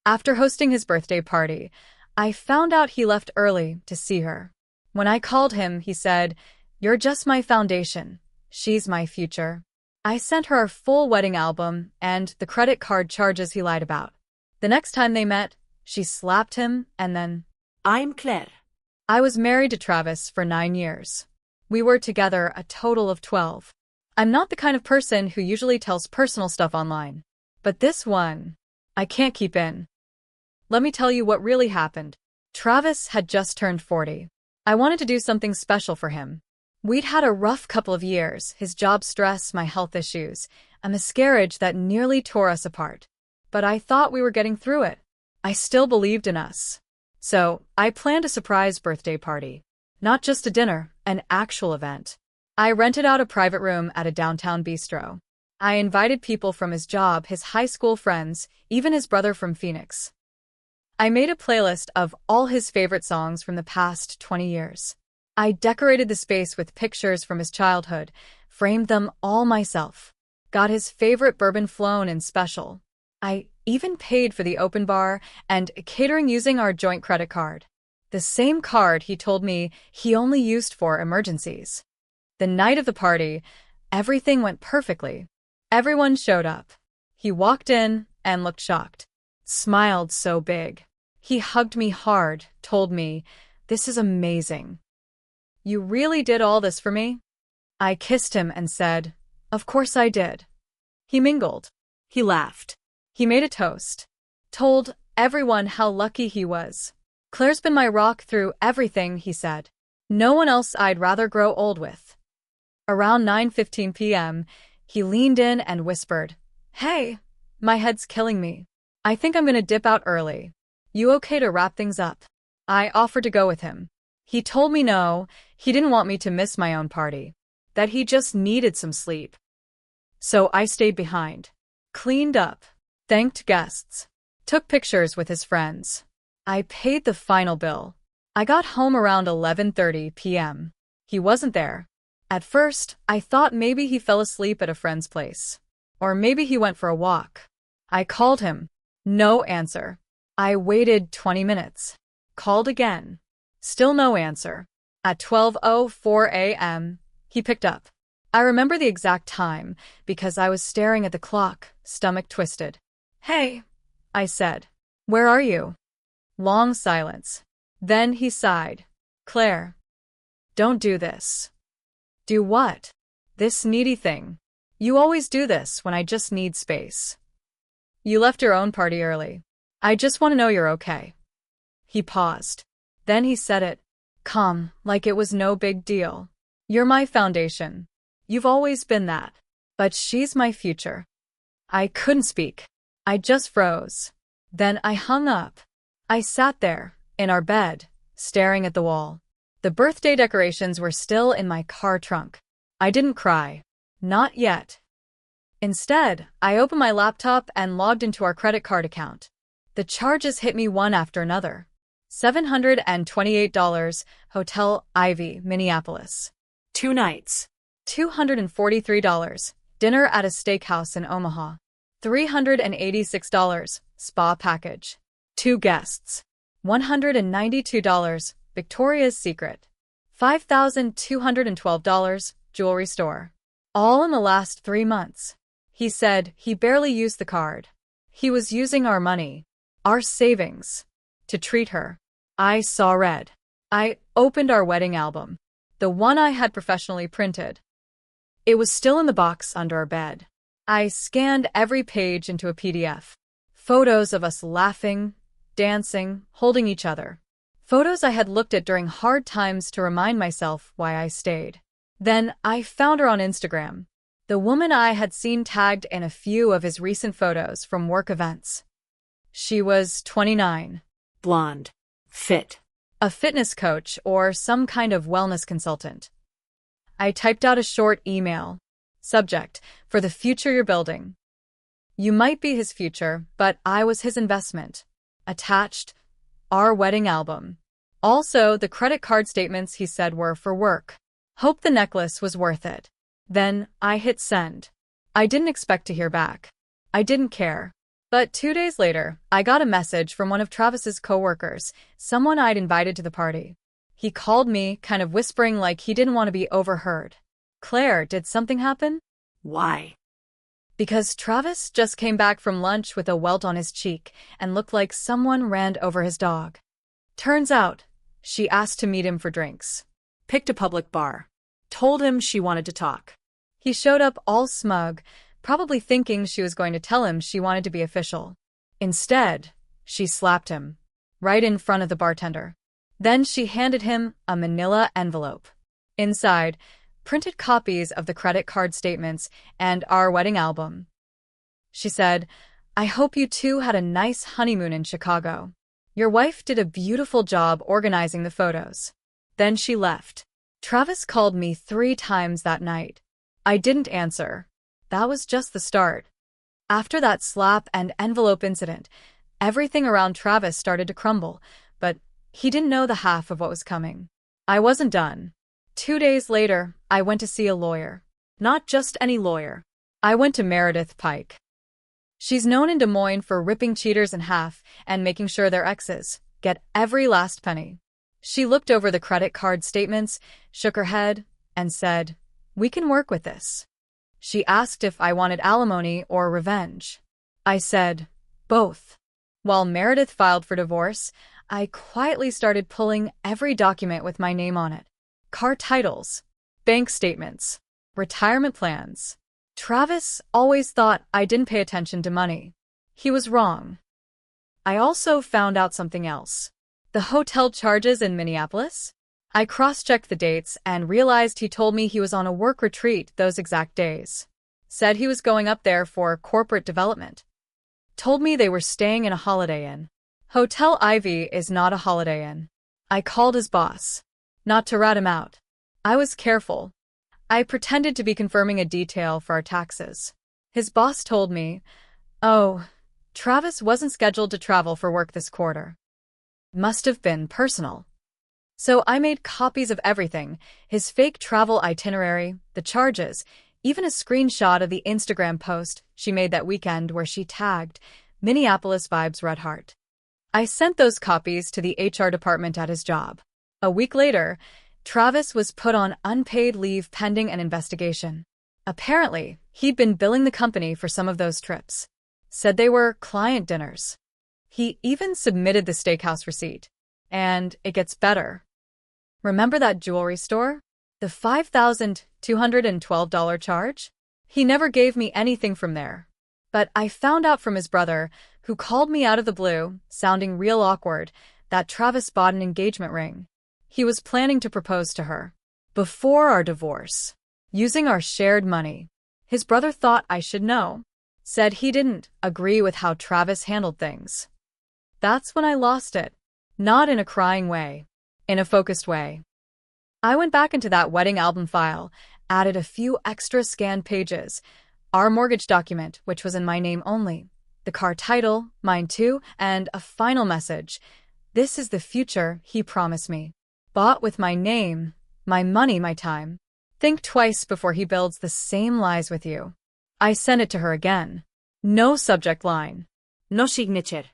After hosting his birthday party, I found out he left early to see her. When I called him, he said, "You're just my foundation. She's my future." I sent her a full wedding album and the credit card charges he lied about. The next time they met, she slapped him and then, I'm Claire. I was married to Travis for 9 years. We were together a total of 12. I'm not the kind of person who usually tells personal stuff online. But this one, I can't keep in. Let me tell you what really happened. Travis had just turned 40. I wanted to do something special for him. We'd had a rough couple of years, his job stress, my health issues, a miscarriage that nearly tore us apart. But I thought we were getting through it. I still believed in us. So, I planned a surprise birthday party. Not just a dinner, an actual event. I rented out a private room at a downtown bistro. I invited people from his job, his high school friends, even his brother from Phoenix. I made a playlist of all his favorite songs from the past 20 years. I decorated the space with pictures from his childhood, framed them all myself. Got his favorite bourbon flown in special. I even paid for the open bar and catering using our joint credit card. The same card he told me he only used for emergencies. The night of the party, everything went perfectly. Everyone showed up. He walked in and looked shocked. Smiled so big. He hugged me hard, told me, "This is amazing. You really did all this for me?" I kissed him and said, "Of course I did." He mingled. He laughed. He made a toast. Told everyone how lucky he was. "Claire's been my rock through everything," he said. "No one else I'd rather grow old with." Around 9:15 p.m., he leaned in and whispered, "Hey, my head's killing me. I think I'm gonna dip out early. You okay to wrap things up?" I offered to go with him. He told me no, he didn't want me to miss my own party. That he just needed some sleep. So I stayed behind. Cleaned up. Thanked guests. Took pictures with his friends. I paid the final bill. I got home around 11:30 p.m. He wasn't there. At first, I thought maybe he fell asleep at a friend's place. Or maybe he went for a walk. I called him. No answer. I waited 20 minutes. Called again. Still no answer. At 12:04 a.m., he picked up. I remember the exact time because I was staring at the clock, stomach twisted. "Hey," I said. "Where are you?" Long silence. Then he sighed. "Claire, don't do this." "Do what?" "This needy thing. You always do this when I just need space. You left your own party early. I just want to know you're okay." He paused. Then he said it, calm, like it was no big deal. "You're my foundation. You've always been that. But she's my future." I couldn't speak. I just froze. Then I hung up. I sat there, in our bed, staring at the wall. The birthday decorations were still in my car trunk. I didn't cry. Not yet. Instead, I opened my laptop and logged into our credit card account. The charges hit me one after another. $728, Hotel Ivy, Minneapolis. 2 nights. $243, dinner at a steakhouse in Omaha. $386, spa package. 2 guests. $192, Victoria's Secret. $5,212, jewelry store. All in the last 3 months. He said he barely used the card. He was using our money, our savings, to treat her. I saw red. I opened our wedding album, the one I had professionally printed. It was still in the box under our bed. I scanned every page into a PDF. Photos of us laughing, dancing, holding each other. Photos I had looked at during hard times to remind myself why I stayed. Then I found her on Instagram. The woman I had seen tagged in a few of his recent photos from work events. She was 29. Blonde. Fit. A fitness coach or some kind of wellness consultant. I typed out a short email. Subject, "For the future you're building." You might be his future, but I was his investment. Attached, our wedding album. Also, the credit card statements he said were for work. Hope the necklace was worth it. Then I hit send. I didn't expect to hear back. I didn't care. But 2 days later, I got a message from one of Travis's coworkers, someone I'd invited to the party. He called me, kind of whispering like he didn't want to be overheard. Claire, did something happen? Why? Because Travis just came back from lunch with a welt on his cheek and looked like someone ran over his dog. Turns out, she asked to meet him for drinks. Picked a public bar. Told him she wanted to talk. He showed up all smug, probably thinking she was going to tell him she wanted to be official. Instead, she slapped him, right in front of the bartender. Then she handed him a manila envelope. Inside, printed copies of the credit card statements and our wedding album. She said, "I hope you two had a nice honeymoon in Chicago. Your wife did a beautiful job organizing the photos." Then she left. Travis called me 3 times that night. I didn't answer. That was just the start. After that slap and envelope incident, everything around Travis started to crumble, but he didn't know the half of what was coming. I wasn't done. 2 days later, I went to see a lawyer. Not just any lawyer. I went to Meredith Pike. She's known in Des Moines for ripping cheaters in half and making sure their exes get every last penny. She looked over the credit card statements, shook her head, and said, "We can work with this." She asked if I wanted alimony or revenge. I said, "Both." While Meredith filed for divorce, I quietly started pulling every document with my name on it. Car titles, bank statements, retirement plans. Travis always thought I didn't pay attention to money. He was wrong. I also found out something else. The hotel charges in Minneapolis? I cross-checked the dates and realized he told me he was on a work retreat those exact days. Said he was going up there for corporate development. Told me they were staying in a Holiday Inn. Hotel Ivy is not a Holiday Inn. I called his boss. Not to rat him out. I was careful. I pretended to be confirming a detail for our taxes. His boss told me, "Oh, Travis wasn't scheduled to travel for work this quarter. Must have been personal." So I made copies of everything, his fake travel itinerary, the charges, even a screenshot of the Instagram post she made that weekend where she tagged Minneapolis Vibes Red Heart. I sent those copies to the HR department at his job. A week later, Travis was put on unpaid leave pending an investigation. Apparently, he'd been billing the company for some of those trips. Said they were client dinners. He even submitted the steakhouse receipt. And it gets better. Remember that jewelry store? The $5,212 charge? He never gave me anything from there. But I found out from his brother, who called me out of the blue, sounding real awkward, that Travis bought an engagement ring. He was planning to propose to her. Before our divorce. Using our shared money. His brother thought I should know. Said he didn't agree with how Travis handled things. That's when I lost it. Not in a crying way. In a focused way. I went back into that wedding album file, added a few extra scanned pages, our mortgage document, which was in my name only, the car title, mine too, and a final message. "This is the future he promised me. Bought with my name, my money, my time. Think twice before he builds the same lies with you." I sent it to her again. No subject line. No signature.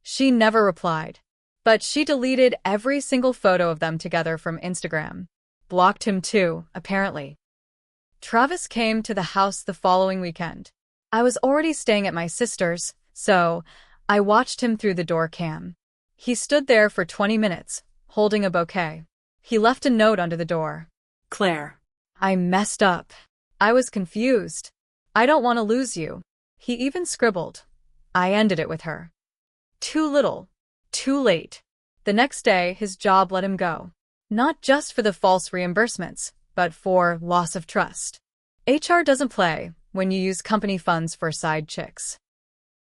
She never replied. But she deleted every single photo of them together from Instagram. Blocked him too, apparently. Travis came to the house the following weekend. I was already staying at my sister's, so I watched him through the door cam. He stood there for 20 minutes, holding a bouquet. He left a note under the door. "Claire." I messed up. I was confused. "I don't want to lose you." He even scribbled. I ended it with her. Too little. Too late. The next day, his job let him go. Not just for the false reimbursements, but for loss of trust. HR doesn't play when you use company funds for side chicks.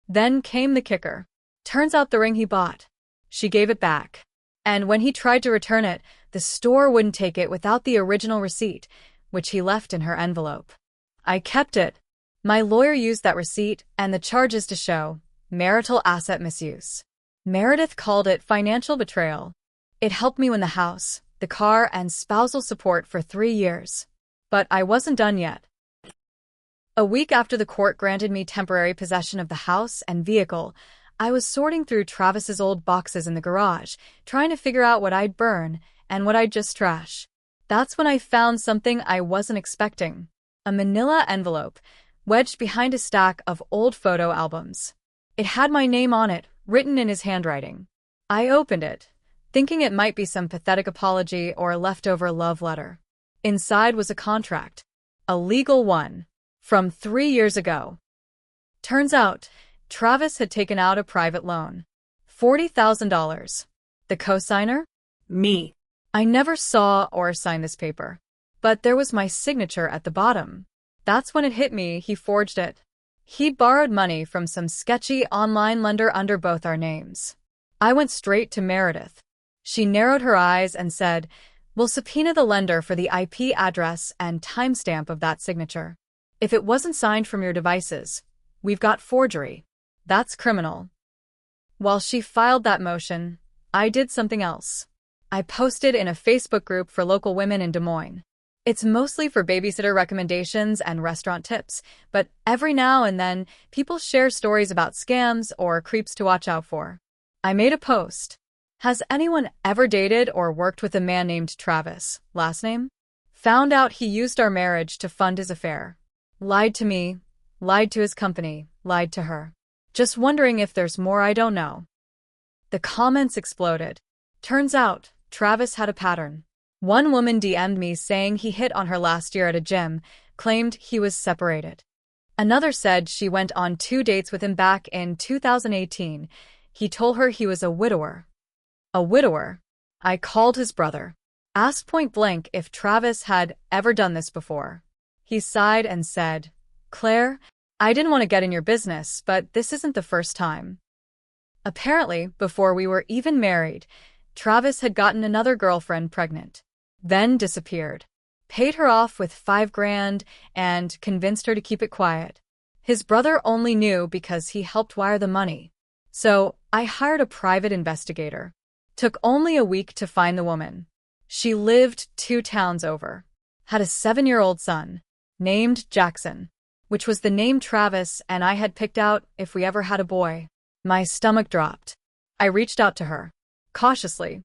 Then came the kicker. Turns out the ring he bought. She gave it back. And when he tried to return it, the store wouldn't take it without the original receipt, which he left in her envelope. I kept it. My lawyer used that receipt and the charges to show marital asset misuse. Meredith called it financial betrayal. It helped me win the house, the car, and spousal support for 3 years. But I wasn't done yet. A week after the court granted me temporary possession of the house and vehicle, I was sorting through Travis's old boxes in the garage, trying to figure out what I'd burn and what I'd just trash. That's when I found something I wasn't expecting. A manila envelope, wedged behind a stack of old photo albums. It had my name on it, written in his handwriting. I opened it, thinking it might be some pathetic apology or a leftover love letter. Inside was a contract. A legal one. From 3 years ago. Turns out, Travis had taken out a private loan. $40,000. The cosigner? Me. I never saw or signed this paper. But there was my signature at the bottom. That's when it hit me he forged it. He'd borrowed money from some sketchy online lender under both our names. I went straight to Meredith. She narrowed her eyes and said, "We'll subpoena the lender for the IP address and timestamp of that signature. If it wasn't signed from your devices, we've got forgery. That's criminal." While she filed that motion, I did something else. I posted in a Facebook group for local women in Des Moines. It's mostly for babysitter recommendations and restaurant tips, but every now and then, people share stories about scams or creeps to watch out for. I made a post. Has anyone ever dated or worked with a man named Travis, last name? Found out he used our marriage to fund his affair. Lied to me, lied to his company, lied to her. Just wondering if there's more I don't know. The comments exploded. Turns out, Travis had a pattern. One woman DM'd me saying he hit on her last year at a gym, claimed he was separated. Another said she went on 2 dates with him back in 2018. He told her he was a widower. A widower? I called his brother. Asked point blank if Travis had ever done this before. He sighed and said, "Claire, I didn't want to get in your business, but this isn't the first time." Apparently, before we were even married, Travis had gotten another girlfriend pregnant. Then disappeared. Paid her off with $5,000 and convinced her to keep it quiet. His brother only knew because he helped wire the money. So I hired a private investigator. Took only a week to find the woman. She lived 2 towns over. Had a 7-year-old son, named Jackson, which was the name Travis and I had picked out if we ever had a boy. My stomach dropped. I reached out to her, cautiously.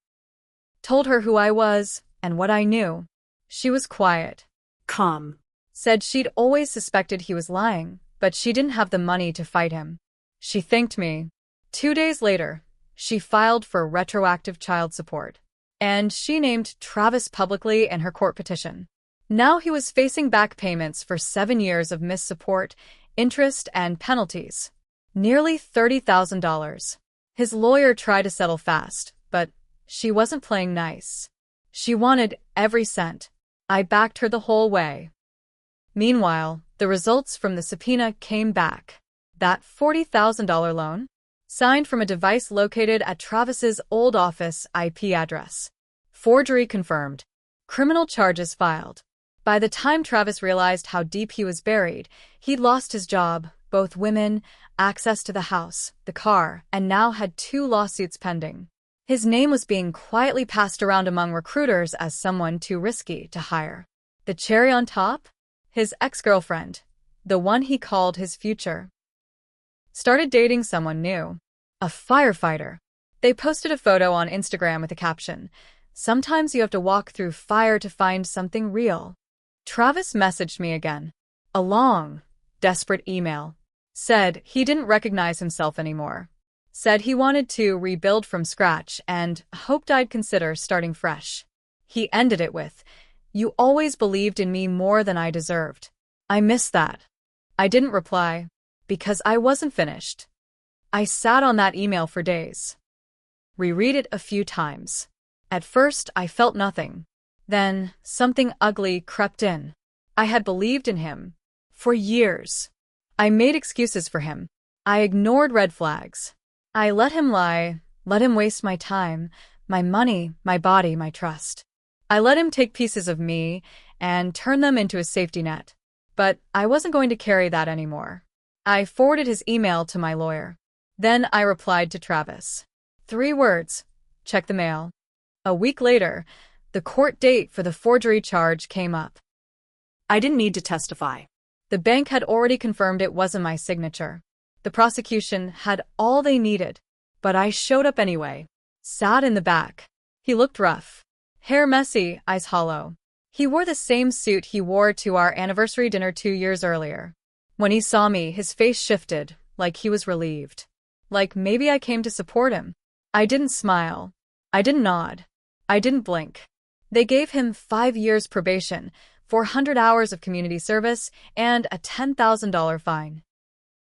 Told her who I was and what I knew. She was quiet. Calm. Said she'd always suspected he was lying, but she didn't have the money to fight him. She thanked me. 2 days later, she filed for retroactive child support. And she named Travis publicly in her court petition. Now he was facing back payments for 7 years of missed support, interest, and penalties. Nearly $30,000. His lawyer tried to settle fast, but she wasn't playing nice. She wanted every cent. I backed her the whole way. Meanwhile, the results from the subpoena came back. That $40,000 loan? Signed from a device located at Travis's old office IP address. Forgery confirmed. Criminal charges filed. By the time Travis realized how deep he was buried, he'd lost his job, both women, access to the house, the car, and now had 2 lawsuits pending. His name was being quietly passed around among recruiters as someone too risky to hire. The cherry on top? His ex-girlfriend, the one he called his future, started dating someone new. A firefighter. They posted a photo on Instagram with a caption, "Sometimes you have to walk through fire to find something real." Travis messaged me again. A long, desperate email. Said he didn't recognize himself anymore. Said he wanted to rebuild from scratch and hoped I'd consider starting fresh. He ended it with, "You always believed in me more than I deserved." I missed that. I didn't reply, because I wasn't finished. I sat on that email for days. Reread it a few times. At first, I felt nothing. Then, something ugly crept in. I had believed in him. For years. I made excuses for him. I ignored red flags. I let him lie, let him waste my time, my money, my body, my trust. I let him take pieces of me and turn them into a safety net. But I wasn't going to carry that anymore. I forwarded his email to my lawyer. Then I replied to Travis. 3 words. Check the mail. A week later, the court date for the forgery charge came up. I didn't need to testify. The bank had already confirmed it wasn't my signature. The prosecution had all they needed. But I showed up anyway. Sat in the back. He looked rough. Hair messy, eyes hollow. He wore the same suit he wore to our anniversary dinner 2 years earlier. When he saw me, his face shifted, like he was relieved. Like maybe I came to support him. I didn't smile. I didn't nod. I didn't blink. They gave him 5 years probation, 400 hours of community service, and a $10,000 fine.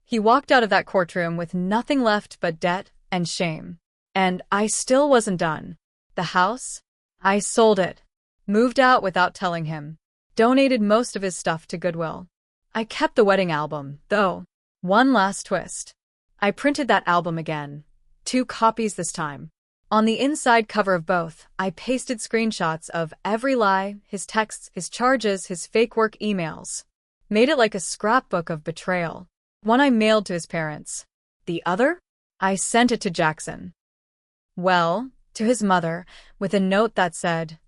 He walked out of that courtroom with nothing left but debt and shame. And I still wasn't done. The house? I sold it. Moved out without telling him. Donated most of his stuff to Goodwill. I kept the wedding album, though. One last twist. I printed that album again. 2 copies this time. On the inside cover of both, I pasted screenshots of every lie, his texts, his charges, his fake work emails. Made it like a scrapbook of betrayal. One I mailed to his parents. The other? I sent it to Jackson. Well, to his mother, with a note that said,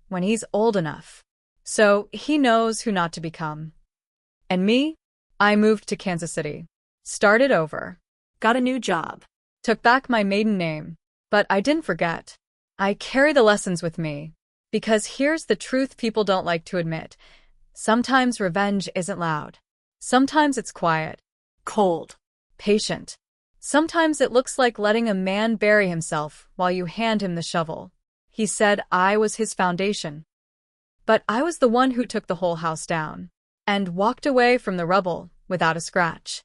when he's old enough. So he knows who not to become. And me? I moved to Kansas City. Started over. Got a new job. Took back my maiden name. But I didn't forget. I carry the lessons with me. Because here's the truth people don't like to admit. Sometimes revenge isn't loud. Sometimes it's quiet. Cold. Patient. Sometimes it looks like letting a man bury himself while you hand him the shovel. He said I was his foundation. But I was the one who took the whole house down and walked away from the rubble without a scratch.